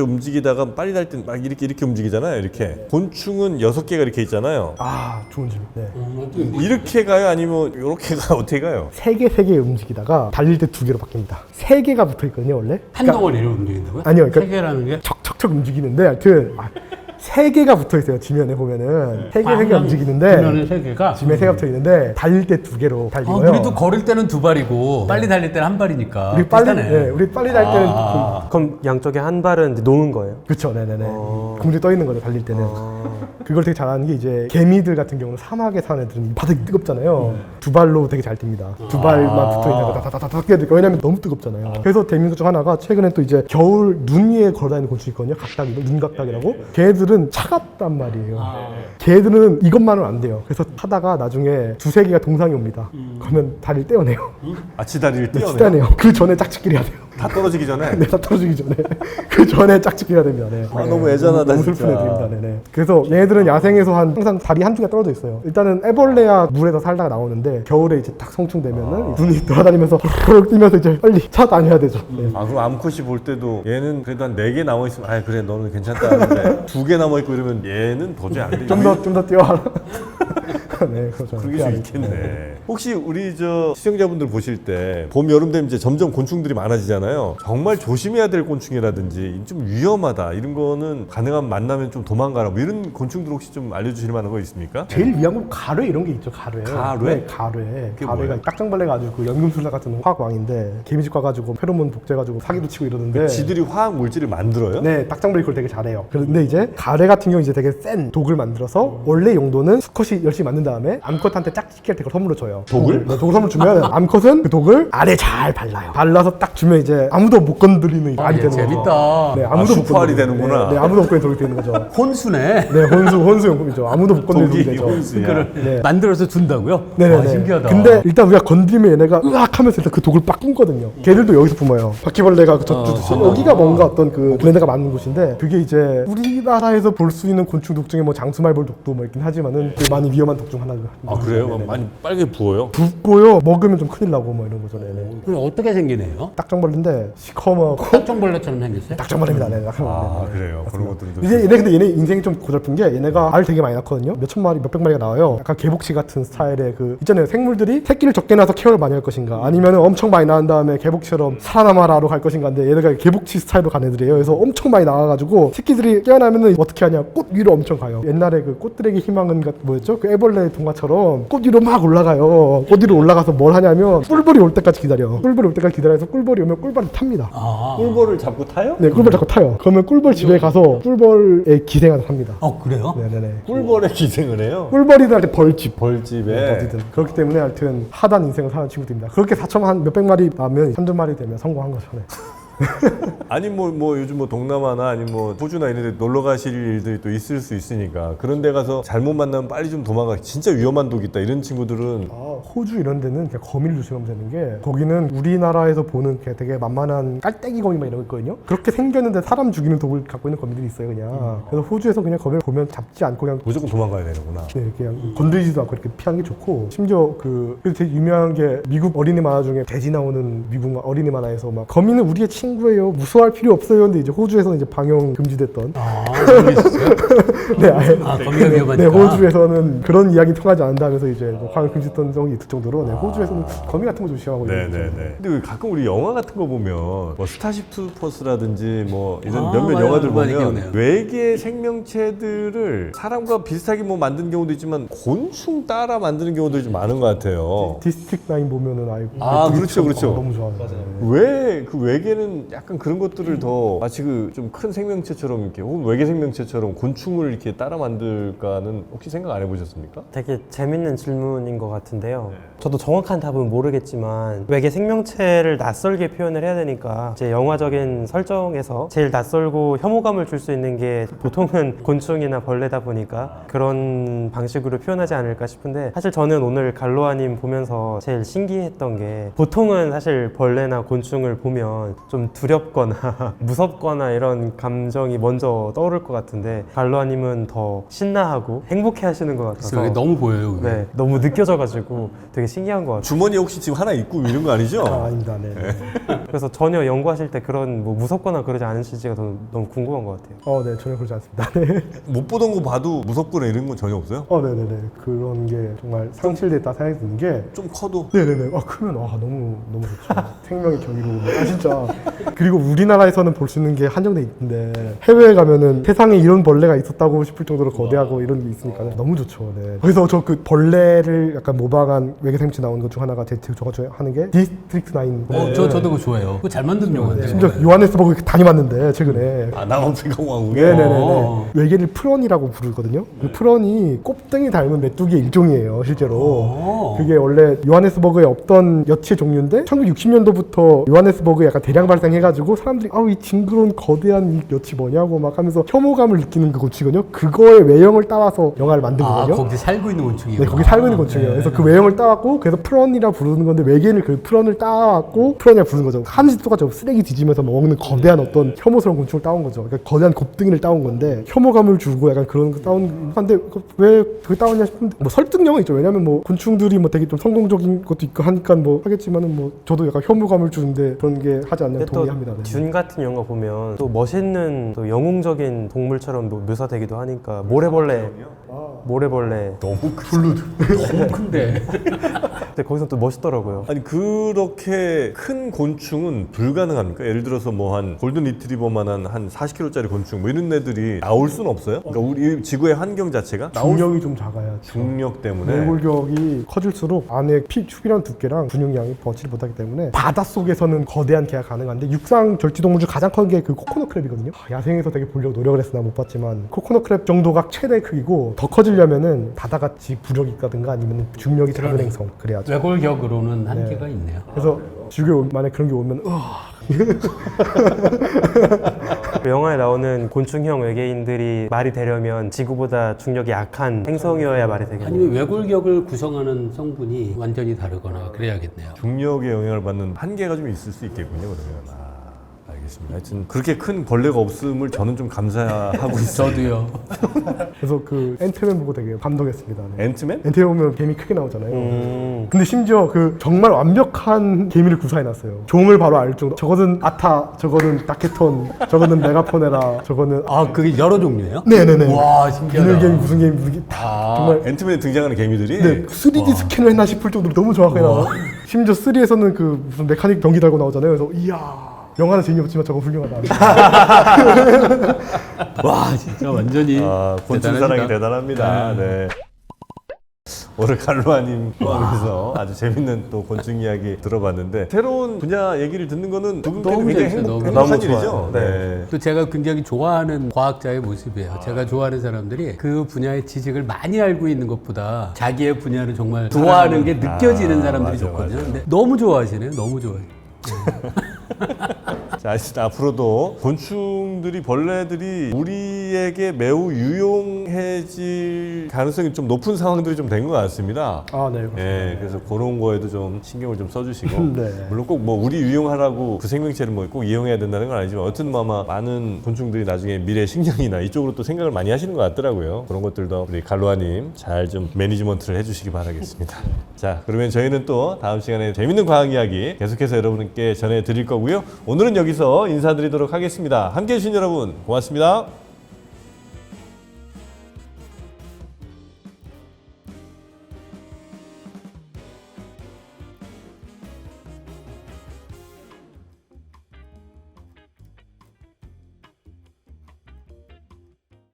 움직이다가 빨리 달 땐 막 이렇게 움직이잖아요. 이렇게. 곤충은 6개가 이렇게 있잖아요. 아 좋은 질문. 네. 이렇게 가요? 아니면 이렇게 가? 어떻게 가요? 3개 움직이다가 달릴 때 2개로 바뀝니다. 3개가 붙어 있거든요 원래. 한 덩어리로 움직인다고요? 아니요, 그러니까- 세 개라는 게 척척척 움직이는데 하여튼 3개가 붙어 있어요. 지면에 보면은 3개가 움직이는데 그러면은 세 개가. 지면에 3개가 붙어 있는데 달릴 때 2개로 달리고요. 우리도 걸을 때는 2발이고 빨리 달릴 때는 1발이니까. 우리 빨리 비슷하네. 우리 빨리 달릴 때는 그럼 양쪽에 한 발은 이제 놓은 거예요? 그렇죠. 네네네. 공중에 떠 있는 거죠. 달릴 때는. 그걸 되게 잘하는 게 이제 개미들 같은 경우는 사막에 사는 애들은 바닥이 뜨겁잖아요. 2발로 되게 잘 뜹니다. 2발만 붙어 있는 거 다다다닥 뛰어야 돼요. 왜냐면 너무 뜨겁잖아요. 그래서 재밌는 것 중 하나가 최근에 또 이제 겨울 눈 위에 걸어다니는 곤충이 있거든요. 각닭이, 눈각닭이라고. 걔들은 차갑단 말이에요. 걔들은 이것만은 안 돼요. 그래서 하다가 나중에 2-3개가 동상이 옵니다. 그러면 다리를 떼어내요. 아치다리를 떼어내. 치다네요. 그 전에 짝짓기를 해야 돼요. 다 떨어지기 전에. 네, 다 떨어지기 전에. 그 전에 짝짓기 해야 됩니다. 네. 아, 너무 애잔하다, 너무 진짜. 슬픈 애들입니다. 네네. 그래서 얘네들은 야생에서 항상 다리 한쪽에 떨어져 있어요. 일단은 애벌레야 물에서 살다가 나오는데 겨울에 이제 딱 성충되면은 눈이 돌아다니면서 훅 뛰면서 이제 빨리 찾아다녀야 되죠. 네. 아 그럼 암컷이 볼 때도 얘는 그래도 한 4개 남아있으면 아 그래 너는 괜찮다 하는데 2개 남아있고 이러면 얘는 도저히 안 돼. 좀 더 뛰어와라. 네, 그렇죠. 그럴 수 있겠네. 혹시 우리 저 시청자분들 보실 때 봄, 여름 되면 이제 점점 곤충들이 많아지잖아요. 정말 조심해야 될 곤충이라든지 좀 위험하다 이런 거는 가능하면 만나면 좀 도망가라 뭐 이런 곤충들 혹시 좀 알려주실 만한 거 있습니까? 제일 위험한 건 가뢰 이런 게 있죠. 가뢰. 가뢰? 네, 가뢰. 그게 가뢰가 뭐예요? 딱정벌레가 아주 그 연금술사 같은 화학왕인데 개미집 가가지고 페로몬 독재가지고 사기도 치고 이러는데. 지들이 화학 물질을 만들어요? 네, 딱정벌이 그걸 되게 잘해요. 그런데 이제 가래 같은 경우 이제 되게 센 독을 만들어서 원래 용도는 수컷이 열심히 만든 다음에 암컷한테 짝짓기 할 때 그걸 선물로 줘요. 독을? 네, 독을 선물 주면 암컷은 그 독을 알에 잘 발라요. 발라서 딱 주면 이제 아무도 못 건드리는 알이 되는 거죠. 재밌다. 네, 아무도 못 슈퍼알이 건드리는. 되는구나. 네, 네, 아무도 못 건드리는 독이 되는 거죠. 혼수네. 네, 혼수 용품이죠. 아무도 못 건드리는 독이 독이 되죠. 혼수야. 네. 만들어서 준다고요? 네네네. 와, 신기하다. 근데 일단 우리가 건드리면 얘네가 으악 하면서 일단 그 독을 빡 뿜거든요. 걔들도 여기서 뿜어요. 바퀴벌레가 그 젖주듯이. 여기가 뭔가 어떤 그 블렌더가 맞는 곳인데 그게 이제 우리나라에서 볼 수 있는 곤충 독 중에 뭐 장수말벌 독도 뭐 있긴 하지만은 그 많이 위험한 독 중 중 하나. 아 그래요? 네네. 많이 빨개 부어요? 붓고요. 먹으면 좀 큰일 나고 뭐 이런 거죠. 네네. 그럼 어떻게 생기네요? 딱정벌레인데 시커멓고 딱정벌레처럼 생겼어요? 딱정벌레입니다. 네. 아 그래요? 그런 것들은 좀 이제 얘네 근데 얘네 인생이 좀 고달픈 게 얘네가 알 되게 많이 낳거든요. 몇천 마리, 몇백 마리가 나와요. 약간 개복치 같은 스타일의 그 있잖아요. 생물들이 새끼를 적게 낳아서 케어를 많이 할 것인가, 아니면 엄청 많이 낳은 다음에 개복처럼 살아남아라로 갈 것인가인데 얘네가 개복치 스타일로 간 애들이에요. 그래서 엄청 많이 나와가지고 새끼들이 깨어나면은 어떻게 하냐? 꽃 위로 엄청 가요. 옛날에 그 꽃들에게 희망은 뭐였죠? 그 애벌레 동화처럼 꽃 위로 막 올라가요. 꽃 위로 올라가서 뭘 하냐면 꿀벌이 올 때까지 기다려. 꿀벌이 올 때까지 기다려서 꿀벌이 오면 꿀벌이 탑니다. 꿀벌을 잡고 타요? 네, 꿀벌 잡고 타요. 그러면 꿀벌 집에 가서 꿀벌의 기생하다 삽니다. 그래요? 네네네. 꿀벌에 기생을 해요? 꿀벌이들한테 벌집. 벌집에 어디든. 그렇기 때문에 하여튼 하단 인생을 사는 친구들입니다. 그렇게 4천 한 몇백 마리 나면 한두 마리 되면 성공한 거죠. 네. 아니 뭐 요즘 뭐 동남아나 아니 뭐 호주나 이런 데 놀러 가실 일들이 또 있을 수 있으니까 그런 데 가서 잘못 만나면 빨리 좀 도망가. 진짜 위험한 독 있다 이런 친구들은 호주 이런 데는 그냥 거미를 조심하면 되는 게, 거기는 우리나라에서 보는 되게 만만한 깔때기 거미 막 이런 거 있거든요. 그렇게 생겼는데 사람 죽이는 독을 갖고 있는 거미들이 있어요. 그냥 그래서 호주에서 그냥 거미를 보면 잡지 않고 그냥 무조건 도망가야 되는구나. 네, 그냥 건드리지도 않고 이렇게 피하는 게 좋고, 심지어 그래서 되게 유명한 게 미국 어린이 만화 중에 돼지 나오는 미국 어린이 만화에서 막 거미는 우리의 친구예요, 무서워할 필요 없어요. 근데 이제 호주에서는 이제 방영 금지됐던. 그런 게 있었어요? 네, 아예. 거미가 위험하니까. 네, 호주에서는 그런 이야기 통하지 않는다면서 이제 뭐 방영 금지됐던 적이 있을 정도로, 네, 호주에서는 거미 같은 거 조심하고. 네네네. 근데 왜 가끔 우리 영화 같은 거 보면 뭐 스타쉽 투퍼스라든지 뭐 이런 아, 몇몇 맞아요. 영화들 많이 보면 기억나요. 외계 생명체들을 사람과 비슷하게 뭐 만든 경우도 있지만 곤충 따라 만드는 경우도 좀 많은 것 같아요. 디스트릭 9 보면은 그렇죠, 그렇죠. 너무 좋아요. 왜 그 외계는 약간 그런 것들을 더 마치 그 좀 큰 생명체처럼 이렇게 혹은 외계 생명체처럼 곤충을 이렇게 따라 만들까는 혹시 생각 안 해보셨습니까? 되게 재밌는 질문인 것 같은데요. 저도 정확한 답은 모르겠지만 외계 생명체를 낯설게 표현을 해야 되니까 이제 영화적인 설정에서 제일 낯설고 혐오감을 줄 수 있는 게 보통은 곤충이나 벌레다 보니까 그런 방식으로 표현하지 않을까 싶은데, 사실 저는 오늘 갈로아님 보면서 제일 신기했던 게, 보통은 사실 벌레나 곤충을 보면 좀 두렵거나 무섭거나 이런 감정이 먼저 떠오를 것 같은데 갈로아님은 더 신나하고 행복해 하시는 것 같아서 그게 너무 보여요. 그게. 네, 너무 느껴져가지고 되게 신기한 것 같아요. 주머니 혹시 지금 하나 있고 이런 거 아니죠? 아닙니다. 네. 그래서 전혀 연구하실 때 그런 뭐 무섭거나 그러지 않으실지가 너무 궁금한 것 같아요. 네, 전혀 그러지 않습니다. 네. 못 보던 거 봐도 무섭거나 이런 건 전혀 없어요? 네네네. 그런 게 정말 상실됐다 생각이 드는 게, 좀 커도 네네네. 크면 너무 좋죠. 생명의 경이로움. 진짜. 그리고 우리나라에서는 볼 수 있는 게 한정돼 있는데 해외에 가면은 세상에 이런 벌레가 있었다고 싶을 정도로 거대하고 이런 게 있으니까 너무 좋죠. 네. 그래서 저 그 벌레를 약간 모방한 외계 생물체 나오는 것 중 하나가 제 저거 하는 게 디스트릭트 9. 저도 그거 좋아해요. 그거 잘 만든 영화인데. 심지어 요하네스버그 다녀왔는데 최근에. 남아프리카 공화국에? 네네네. 외계를 프런이라고 부르거든요. 그 프런이 꼽등이 닮은 메뚜기의 일종이에요, 실제로. 그게 원래 요하네스버그에 없던 여치의 종류인데 1960년도부터 요하네스버그에 약간 대량 발생해가지고 사람들이 이 징그러운 거대한 이 여치 뭐냐고 막 하면서 혐오감을 느끼는 그 곤충이거든요. 그거의 외형을 따와서 영화를 만든 거거든요. 거기 살고 있는 곤충이에요. 네, 거기 살고 있는 곤충이에요. 그래서 그 외형을 따왔고, 그래서 프런이라 부르는 건데 외계인을 그 프런을 따왔고 프런이라 부르는 거죠. 하늘색 똑같이 쓰레기 뒤지면서 먹는 거대한 어떤 혐오스러운 곤충을 따온 거죠. 그러니까 거대한 곱등이를 따온 건데 혐오감을 주고 약간 그런 거 따온 건데, 왜 그걸 따왔냐 싶은데 뭐 설득력은 있죠. 왜냐면 뭐 곤충들이 뭐 되게 좀 성공적인 것도 있고 하니까 뭐 하겠지만은 뭐 저도 약간 혐오감을 주는데 그런 게 하지 않는 근데 또 동의합니다. 네. 준 같은 영화 보면 또 멋있는 또 영웅적인 동물처럼 묘사되기도 하니까 모래벌레 너무 너무 큰데. 근데 거기서 또 멋있더라고요. 아니 그렇게 큰 곤충은 불가능합니까? 예를 들어서 뭐 한 골든 리트리버만한 한 40kg짜리 곤충 뭐 이런 애들이 나올 수는 없어요? 그러니까 우리 지구의 환경 자체가 중력이 좀 작아야 중력 때문에 뇌골격이 커질수록 안에 축이랑 두께랑 근육량이 버티지 못하기 때문에 바닷속에서는 거대한 개가 가능한데, 육상 절지동물 중 가장 큰 게 그 코코넛 크랩이거든요. 야생에서 되게 보려고 노력을 했으나 못 봤지만 코코넛 크랩 정도가 최대 크기고, 더 커지려면은 바다같이 부력이 있다든가 아니면 중력이 작은 행성 그래야죠. 외골격으로는 한계가 있네요. 그래서 지구에 만약 그런 게 오면 그 영화에 나오는 곤충형 외계인들이 말이 되려면 지구보다 중력이 약한 행성이어야 말이 되겠네요. 아니면 외골격을 구성하는 성분이 완전히 다르거나 그래야겠네요. 중력의 영향을 받는 한계가 좀 있을 수 있겠군요. 그러면 알겠습니다. 알겠습니다. 하여튼 그렇게 큰 벌레가 없음을 저는 좀 감사하고 있어요. 저도요. 그래서 그 앤트맨 보고 되게 감동했습니다. 네. 앤트맨? 앤트맨 보면 개미 크게 나오잖아요. 근데 심지어 그 정말 완벽한 개미를 구사해놨어요. 종을 바로 알 정도. 저거는 아타, 저거는 다케톤, 저거는 메가포네라, 저거는 아, 그게 여러 종류예요? 네네네. 와, 신기하다. 비늘개미 무슨 개미 무슨 개미 다 정말 앤트맨에 등장하는 개미들이 네, 3D 스캔을 했나 싶을 정도로 너무 정확하게 나와. 심지어 3에서는 그 무슨 메카닉 경기 달고 나오잖아요. 그래서 이야. 영화는 재미없지만 저거 훌륭하다. 와, 진짜 완전히 곤충 사랑이 대단합니다. 네. 오늘 갈로아님 포함해서 아주 재밌는 또 곤충 이야기 들어봤는데 새로운 분야 얘기를 듣는 거는 두 분께도 너무 굉장히 재밌어요, 너무 행복한 좋아요. 일이죠. 네. 또 제가 굉장히 좋아하는 과학자의 모습이에요. 제가 좋아하는 사람들이 그 분야의 지식을 많이 알고 있는 것보다 자기의 분야를 정말 좋아하는 게 느껴지는 사람들이 맞아, 좋거든요. 맞아. 근데 너무 좋아하시네요. 너무 좋아해요. 자, 앞으로도 곤충들이, 벌레들이 우리에게 매우 유용해질 가능성이 좀 높은 상황들이 좀 된 것 같습니다. 아, 네. 예, 그래서 그런 거에도 좀 신경을 좀 써주시고 네. 물론 꼭 뭐 우리 유용하라고 그 생명체를 뭐 꼭 이용해야 된다는 건 아니지만 어쨌든 뭐 아마 많은 곤충들이 나중에 미래 식량이나 이쪽으로 또 생각을 많이 하시는 것 같더라고요. 그런 것들도 우리 갈로아님 잘 좀 매니지먼트를 해주시기 바라겠습니다. 자, 그러면 저희는 또 다음 시간에 재밌는 과학 이야기 계속해서 여러분께 전해드릴 거고요. 오늘은 여기서 인사드리도록 하겠습니다. 함께해 주신 여러분 고맙습니다.